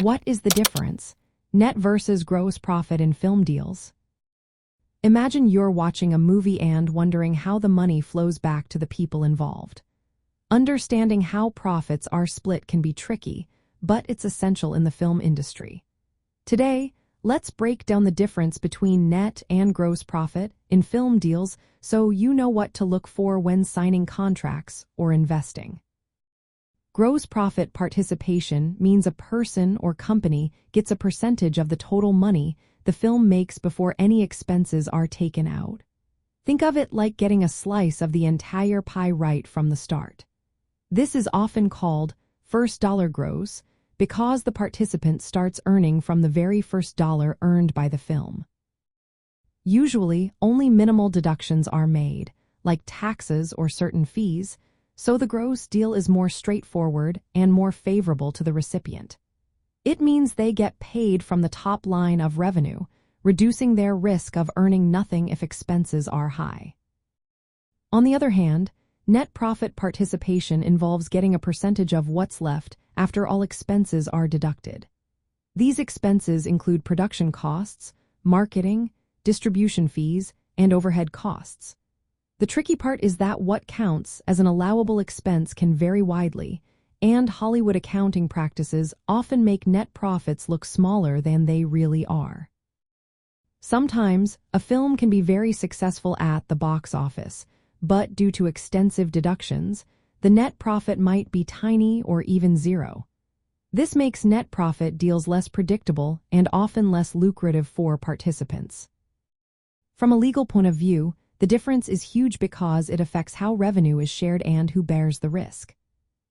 What is the difference? Net versus gross profit in film deals. Imagine you're watching a movie and wondering how the money flows back to the people involved. Understanding how profits are split can be tricky, but it's essential in the film industry. Today, let's break down the difference between net and gross profit in film deals so you know what to look for when signing contracts or investing. Gross profit participation means a person or company gets a percentage of the total money the film makes before any expenses are taken out. Think of it like getting a slice of the entire pie right from the start. This is often called first dollar gross because the participant starts earning from the very first dollar earned by the film. Usually, only minimal deductions are made, like taxes or certain fees, so the gross deal is more straightforward and more favorable to the recipient. It means they get paid from the top line of revenue, reducing their risk of earning nothing if expenses are high. On the other hand, net profit participation involves getting a percentage of what's left after all expenses are deducted. These expenses include production costs, marketing, distribution fees, and overhead costs. The tricky part is that what counts as an allowable expense can vary widely, and Hollywood accounting practices often make net profits look smaller than they really are. Sometimes, a film can be very successful at the box office, but due to extensive deductions, the net profit might be tiny or even zero. This makes net profit deals less predictable and often less lucrative for participants. From a legal point of view, the difference is huge because it affects how revenue is shared and who bears the risk.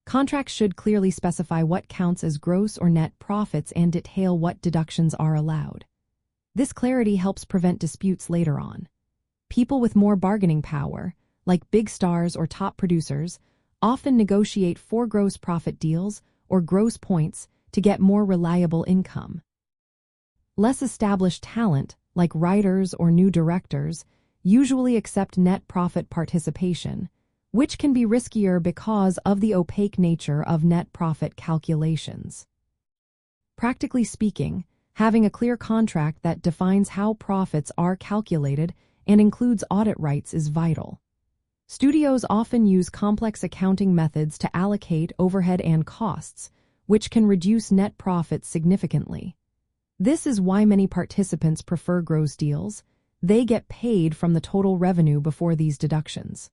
Contracts should clearly specify what counts as gross or net profits and detail what deductions are allowed. This clarity helps prevent disputes later on. People with more bargaining power, like big stars or top producers, often negotiate for gross profit deals or gross points to get more reliable income. Less established talent, like writers or new directors, usually accept net profit participation, which can be riskier because of the opaque nature of net profit calculations. Practically speaking, having a clear contract that defines how profits are calculated and includes audit rights is vital. Studios often use complex accounting methods to allocate overhead and costs, which can reduce net profits significantly. This is why many participants prefer gross deals. They get paid from the total revenue before these deductions.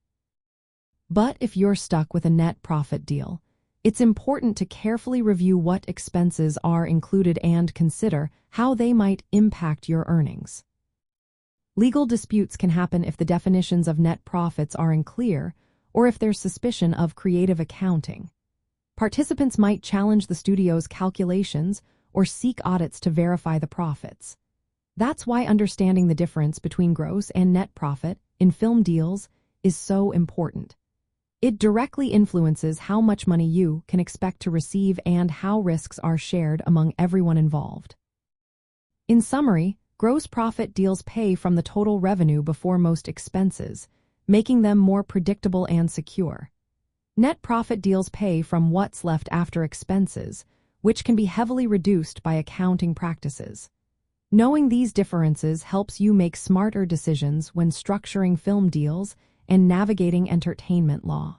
But if you're stuck with a net profit deal, it's important to carefully review what expenses are included and consider how they might impact your earnings. Legal disputes can happen if the definitions of net profits are unclear or if there's suspicion of creative accounting. Participants might challenge the studio's calculations or seek audits to verify the profits. That's why understanding the difference between gross and net profit in film deals is so important. It directly influences how much money you can expect to receive and how risks are shared among everyone involved. In summary, gross profit deals pay from the total revenue before most expenses, making them more predictable and secure. Net profit deals pay from what's left after expenses, which can be heavily reduced by accounting practices. Knowing these differences helps you make smarter decisions when structuring film deals and navigating entertainment law.